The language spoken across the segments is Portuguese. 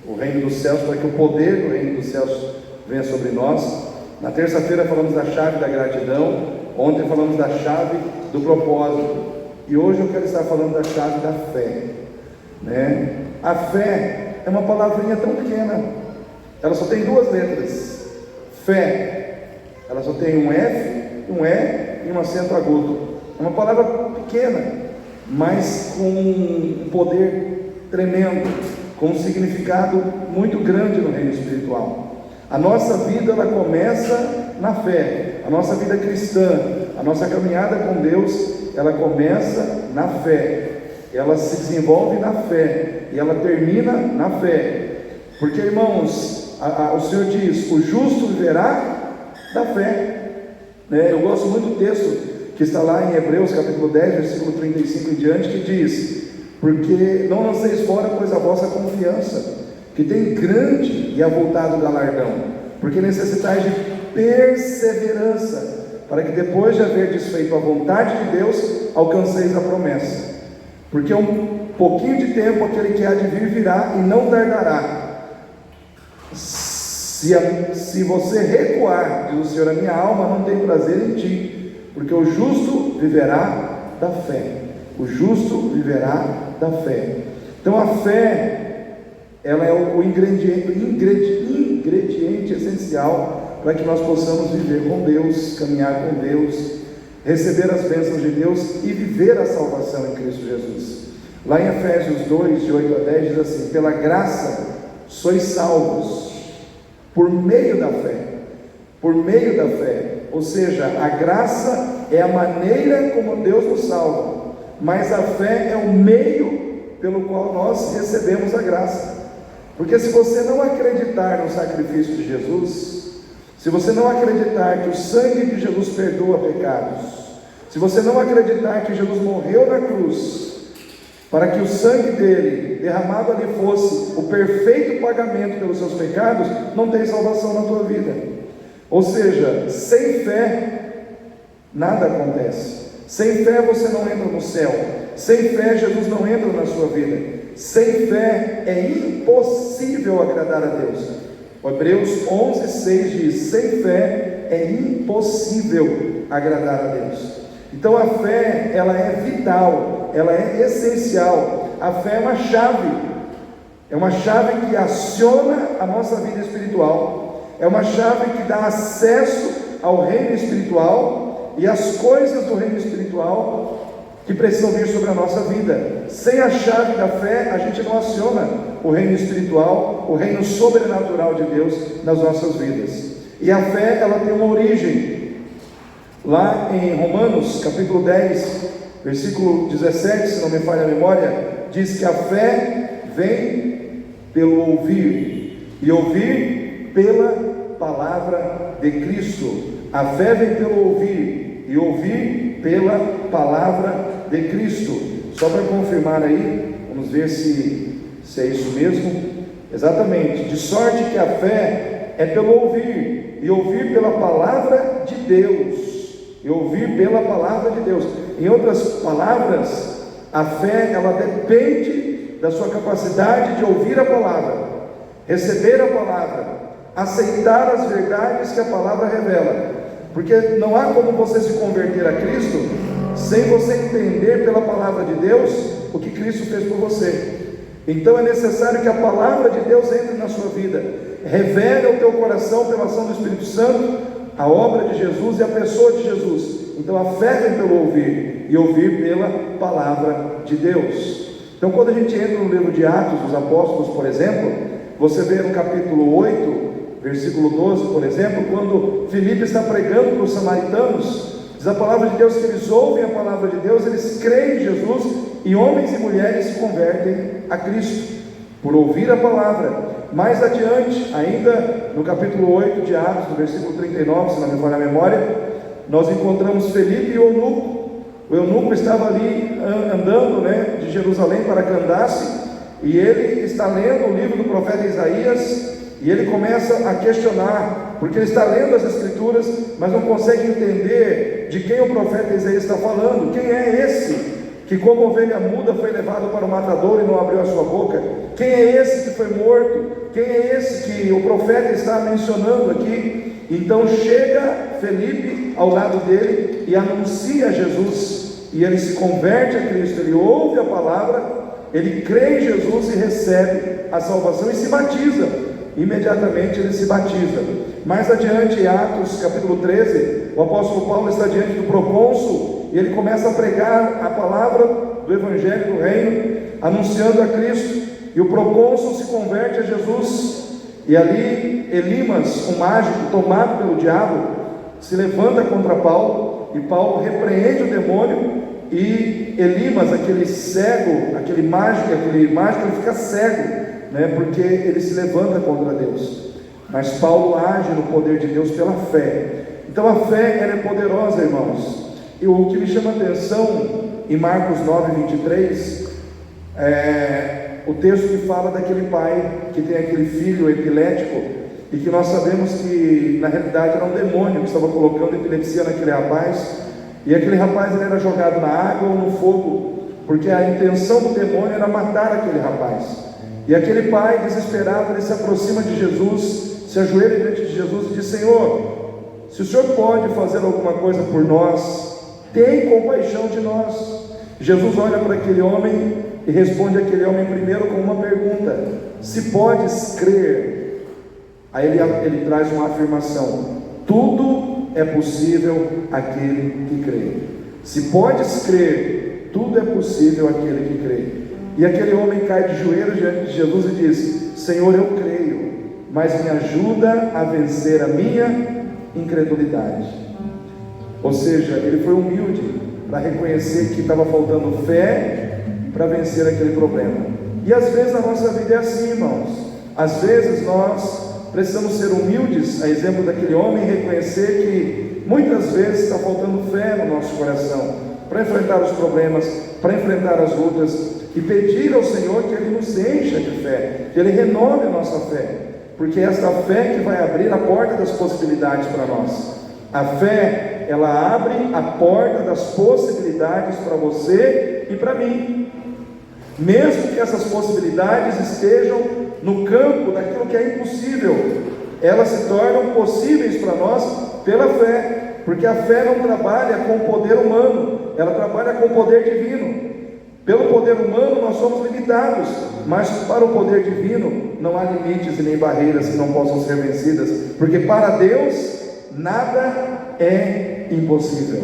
o reino dos céus, para que o poder do reino dos céus venha sobre nós. Na terça-feira falamos da chave da gratidão, ontem falamos da chave do propósito, e hoje eu quero estar falando da chave da fé, né? A fé é uma palavrinha tão pequena, ela só tem duas letras. Fé, ela só tem um F, um E e um acento agudo. É uma palavra pequena, mas com um poder tremendo, com um significado muito grande no reino espiritual. A nossa vida, ela começa na fé. A nossa vida cristã, a nossa caminhada com Deus, ela começa na fé, ela se desenvolve na fé e ela termina na fé. Porque, irmãos, o Senhor diz: o justo viverá da fé, né? Eu gosto muito do texto que está lá em Hebreus capítulo 10, versículo 35 em diante, que diz: porque não lanceis fora, pois, a vossa confiança, que tem grande e avultado galardão, porque necessitais de perseverança, para que depois de haver desfeito a vontade de Deus, alcanceis a promessa. Porque um pouquinho de tempo aquele que há de vir virá e não tardará. Se você recuar, diz o Senhor, a minha alma não tem prazer em ti, porque o justo viverá da fé. O justo viverá da fé. Então a fé, ela é o ingrediente essencial para que nós possamos viver com Deus, caminhar com Deus, receber as bênçãos de Deus e viver a salvação em Cristo Jesus. Lá em Efésios 2, de 8 a 10, diz assim: pela graça sois salvos por meio da fé. Por meio da fé. Ou seja, a graça é a maneira como Deus nos salva, mas a fé é o meio pelo qual nós recebemos a graça. Porque se você não acreditar no sacrifício de Jesus, se você não acreditar que o sangue de Jesus perdoa pecados, se você não acreditar que Jesus morreu na cruz para que o sangue dele derramado ali fosse o perfeito pagamento pelos seus pecados, não tem salvação na tua vida. Ou seja, sem fé nada acontece. Sem fé você não entra no céu. Sem fé Jesus não entra na sua vida. Sem fé é impossível agradar a Deus. O Hebreus 11:6 diz: sem fé é impossível agradar a Deus. Então a fé, ela é vital, ela é essencial. A fé é uma chave que aciona a nossa vida espiritual, é uma chave que dá acesso ao reino espiritual e às coisas do reino espiritual que precisam vir sobre a nossa vida. Sem a chave da fé, a gente não aciona o reino espiritual, o reino sobrenatural de Deus nas nossas vidas. E a fé, ela tem uma origem. Lá em Romanos, capítulo 10, versículo 17, se não me falha a memória, diz que a fé vem pelo ouvir, e ouvir pela palavra de Cristo. A fé vem pelo ouvir, e ouvir pela palavra de Cristo. Só para confirmar aí, vamos ver se é isso mesmo. Exatamente, de sorte que a fé é pelo ouvir, e ouvir pela palavra de Deus. E ouvir pela palavra de Deus. Em outras palavras, a fé, ela depende da sua capacidade de ouvir a palavra, receber a palavra, aceitar as verdades que a palavra revela. Porque não há como você se converter a Cristo sem você entender pela palavra de Deus o que Cristo fez por você. Então é necessário que a palavra de Deus entre na sua vida, revele ao teu coração pela ação do Espírito Santo a obra de Jesus e a pessoa de Jesus. Então a fé vem pelo ouvir, e ouvir pela palavra de Deus. Então quando a gente entra no livro de Atos dos Apóstolos, por exemplo, você vê no capítulo 8, versículo 12, por exemplo, quando Filipe está pregando para os samaritanos, diz a palavra de Deus que eles ouvem a palavra de Deus, eles creem em Jesus, e homens e mulheres se convertem a Cristo, por ouvir a palavra. Mais adiante, ainda no capítulo 8 de Atos, no versículo 39, se não me falha a memória, nós encontramos Felipe e o eunuco. O eunuco estava ali andando, de Jerusalém para Candace, e ele está lendo o livro do profeta Isaías, e ele começa a questionar, porque ele está lendo as escrituras, mas não consegue entender de quem o profeta Isaías está falando. Quem é esse que como ovelha muda foi levado para o matadouro e não abriu a sua boca? Quem é esse que foi morto? Quem é esse que o profeta está mencionando aqui? Então chega Felipe ao lado dele e anuncia Jesus, e ele se converte a Cristo, ele ouve a palavra, ele crê em Jesus e recebe a salvação e se batiza. Imediatamente ele se batiza. Mais adiante, em Atos capítulo 13, o apóstolo Paulo está diante do procônsul e ele começa a pregar a palavra do evangelho do reino, anunciando a Cristo, e o procônsul se converte a Jesus. E ali Elimas, um mágico tomado pelo diabo, se levanta contra Paulo, e Paulo repreende o demônio, e Elimas, aquele cego, aquele mágico, ele fica cego, porque ele se levanta contra Deus. Mas Paulo age no poder de Deus pela fé. Então a fé, ela é poderosa, irmãos. E o que me chama a atenção em Marcos 9:23 é o texto que fala daquele pai que tem aquele filho epilético, e que nós sabemos que na realidade era um demônio que estava colocando epilepsia naquele rapaz, e aquele rapaz ele era jogado na água ou no fogo, porque a intenção do demônio era matar aquele rapaz. E aquele pai desesperado, ele se aproxima de Jesus, se ajoelha diante de Jesus e diz: Senhor, se o Senhor pode fazer alguma coisa por nós, tem compaixão de nós. Jesus olha para aquele homem e responde aquele homem primeiro com uma pergunta: se podes crer? Aí ele traz uma afirmação: tudo é possível àquele que crê. Se podes crer, tudo é possível àquele que crê. E aquele homem cai de joelhos diante de Jesus e diz: Senhor, eu creio, mas me ajuda a vencer a minha incredulidade. Ou seja, ele foi humilde para reconhecer que estava faltando fé para vencer aquele problema. E às vezes a nossa vida é assim, irmãos. Às vezes nós precisamos ser humildes, a exemplo daquele homem, e reconhecer que muitas vezes está faltando fé no nosso coração para enfrentar os problemas, para enfrentar as lutas, e pedir ao Senhor que Ele nos encha de fé, que Ele renove a nossa fé, porque é esta fé que vai abrir a porta das possibilidades para nós. A fé, ela abre a porta das possibilidades para você e para mim, mesmo que essas possibilidades estejam no campo daquilo que é impossível, elas se tornam possíveis para nós pela fé, porque a fé não trabalha com o poder humano, ela trabalha com o poder divino. Pelo poder humano nós somos limitados, mas para o poder divino não há limites e nem barreiras que não possam ser vencidas, porque para Deus nada é impossível.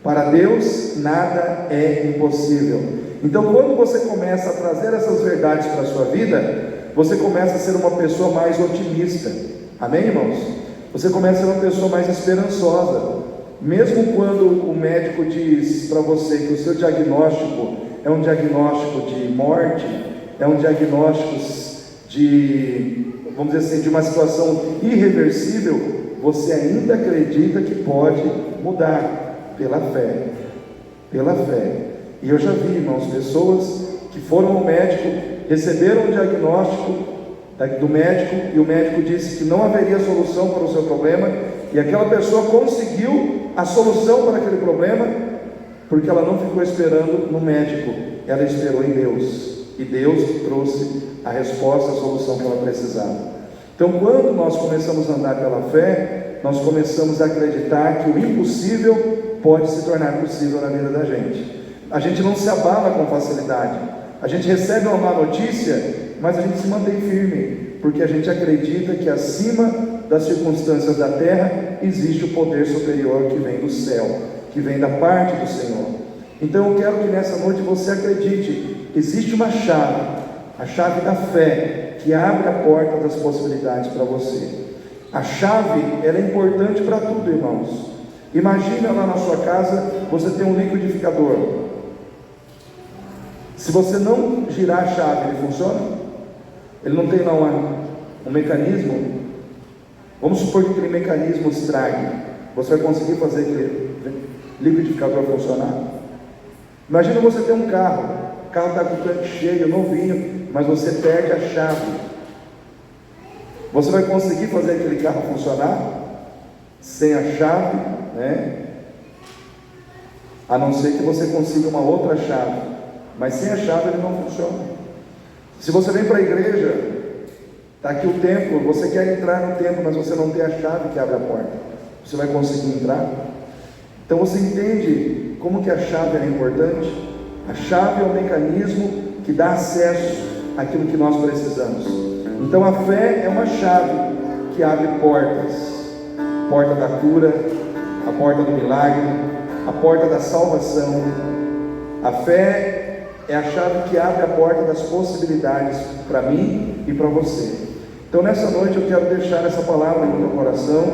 Para Deus nada é impossível. Então, quando você começa a trazer essas verdades para a sua vida, você começa a ser uma pessoa mais otimista. Amém, irmãos? Você começa a ser uma pessoa mais esperançosa. Mesmo quando o médico diz para você que o seu diagnóstico é um diagnóstico de morte, é um diagnóstico de, vamos dizer assim, de uma situação irreversível, você ainda acredita que pode mudar pela fé. Pela fé. E eu já vi, irmãos, pessoas que foram ao médico, receberam um diagnóstico do médico, e o médico disse que não haveria solução para o seu problema, e aquela pessoa conseguiu a solução para aquele problema, porque ela não ficou esperando no médico, ela esperou em Deus, e Deus trouxe a resposta, a solução que ela precisava. Então, quando nós começamos a andar pela fé, nós começamos a acreditar que o impossível pode se tornar possível na vida da gente. A gente não se abala com facilidade, a gente recebe uma má notícia, mas a gente se mantém firme, porque a gente acredita que acima das circunstâncias da terra existe o poder superior que vem do céu, que vem da parte do Senhor. Então eu quero que nessa noite você acredite, existe uma chave, a chave da fé, que abre a porta das possibilidades para você. A chave, ela é importante para tudo, irmãos. Imagina lá na sua casa, você tem um liquidificador. Se você não girar a chave, ele funciona? Ele não tem um mecanismo? Vamos supor que aquele mecanismo estrague. Você vai conseguir fazer aquele liquidificador funcionar? Imagina você ter um carro, o carro está com o tanque cheio, novinho, mas você perde a chave. Você vai conseguir fazer aquele carro funcionar sem a chave, né? a não ser que você consiga uma outra chave, mas sem a chave ele não funciona. Se você vem para a igreja, está aqui o templo, você quer entrar no templo, mas você não tem a chave que abre a porta, você vai conseguir entrar? Então você entende como que a chave é importante? A chave é o mecanismo que dá acesso àquilo que nós precisamos. Então a fé é uma chave que abre portas, porta da cura, a porta do milagre, a porta da salvação. A fé é a chave que abre a porta das possibilidades para mim e para você. Então nessa noite eu quero deixar essa palavra no teu coração.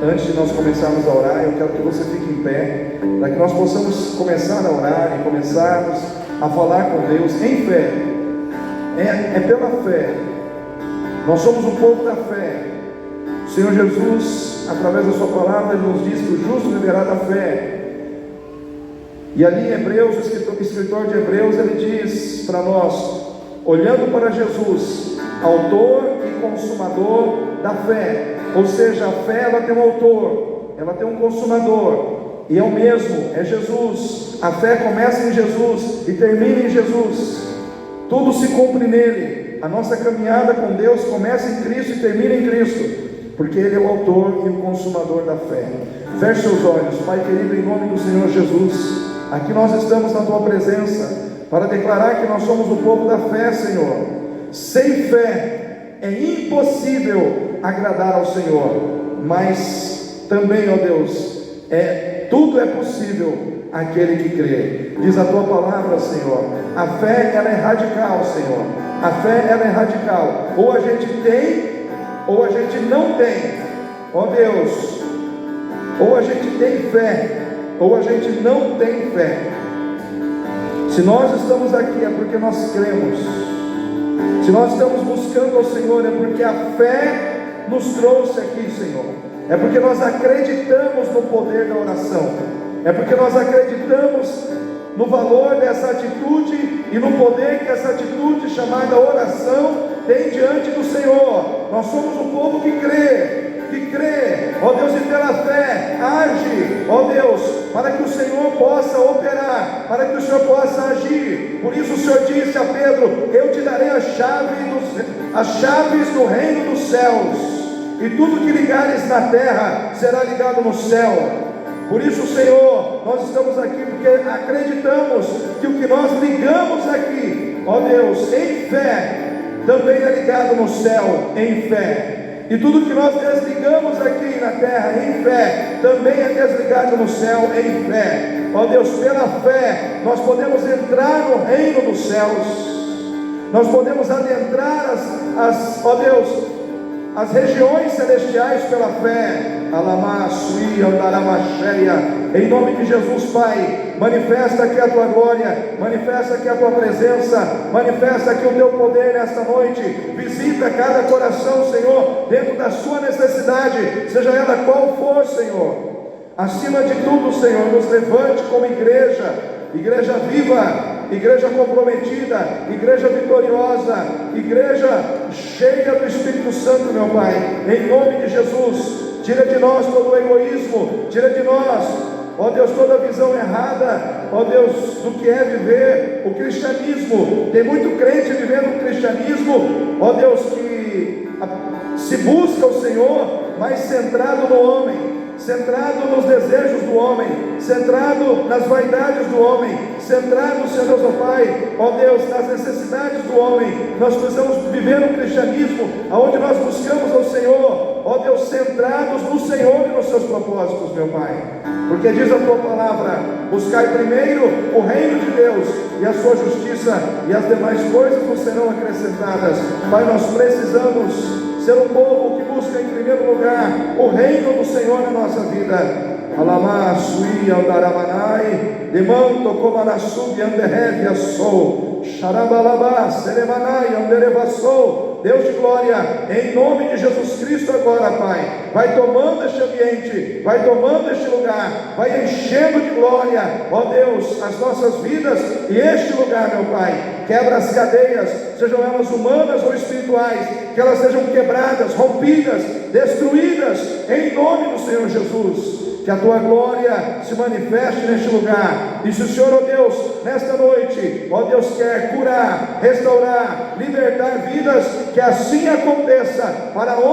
Antes de nós começarmos a orar, eu quero que você fique em pé, para que nós possamos começar a orar e começarmos a falar com Deus em fé. É pela fé. Nós somos o povo da fé. O Senhor Jesus, através da sua palavra, Ele nos diz que o justo viverá da fé. E ali em Hebreus, o escritor de Hebreus, ele diz para nós, olhando para Jesus, autor e consumador da fé. Ou seja, a fé ela tem um autor, ela tem um consumador, e é o mesmo, é Jesus. A fé começa em Jesus e termina em Jesus. Tudo se cumpre nele. A nossa caminhada com Deus começa em Cristo e termina em Cristo, porque Ele é o autor e o consumador da fé. Feche seus olhos, Pai querido, em nome do Senhor Jesus. Aqui nós estamos na Tua presença para declarar que nós somos o povo da fé, Senhor. Sem fé é impossível agradar ao Senhor, mas também, ó Deus, tudo é possível àquele que crê. Diz a Tua palavra, Senhor, a fé ela é radical, Senhor. A fé ela é radical. Ou a gente tem, ou a gente não tem. Ó Deus, ou a gente tem fé, ou a gente não tem fé. Se nós estamos aqui é porque nós cremos. Se nós estamos buscando ao Senhor é porque a fé nos trouxe aqui, Senhor. É porque nós acreditamos no poder da oração. É porque nós acreditamos no valor dessa atitude e no poder que essa atitude chamada oração tem diante do Senhor. Nós somos um povo que crê, ó Deus, e pela fé age, ó Deus, para que o Senhor possa operar, para que o Senhor possa agir. Por isso o Senhor disse a Pedro, eu te darei as chaves do reino dos céus, e tudo que ligares na terra será ligado no céu. Por isso, Senhor, nós estamos aqui porque acreditamos que o que nós ligamos aqui, ó Deus, em fé, também é ligado no céu, em fé. E tudo que nós desligamos aqui na terra, em fé, também é desligado no céu, em fé. Ó Deus, pela fé, nós podemos entrar no reino dos céus. Nós podemos adentrar ó Deus, as regiões celestiais pela fé. Em nome de Jesus, Pai, manifesta aqui a Tua glória, manifesta aqui a Tua presença, manifesta aqui o Teu poder nesta noite. Visita cada coração, Senhor, dentro da sua necessidade, seja ela qual for, Senhor. Acima de tudo, Senhor, nos levante como igreja viva, igreja comprometida, igreja vitoriosa, igreja cheia do Espírito Santo, meu Pai, em nome de Jesus. Tira de nós todo o egoísmo, tira de nós, ó Deus, toda a visão errada, ó Deus, do que é viver o cristianismo. Tem muito crente vivendo o cristianismo, ó Deus, que se busca o Senhor, mas centrado no homem, centrado nos desejos do homem, centrado nas vaidades do homem, centrado, Senhor Deus, ó Pai, ó Deus, nas necessidades do homem. Nós precisamos viver um cristianismo onde nós buscamos ao Senhor, ó Deus, centrados no Senhor e nos seus propósitos, meu Pai. Porque diz a Tua palavra, buscai primeiro o reino de Deus e a sua justiça, e as demais coisas nos serão acrescentadas. Pai, nós precisamos ser um povo que busca em primeiro lugar o reino do Senhor na nossa vida. Alamá, Sui, Andaramanai, Demanto, Comanassubi, Anderrevia, Sou, Xarabalabá, Seremanai, Anderevassou. Deus de glória, em nome de Jesus Cristo agora, Pai, vai tomando este ambiente, vai tomando este lugar, vai enchendo de glória, ó Deus, as nossas vidas e este lugar, meu Pai. Quebra as cadeias, sejam elas humanas ou espirituais, que elas sejam quebradas, rompidas, destruídas, em nome do Senhor Jesus. que a tua glória se manifeste neste lugar. E se o Senhor, ó Deus, nesta noite, ó Deus, quer curar, restaurar, libertar vidas, que assim aconteça, para a honra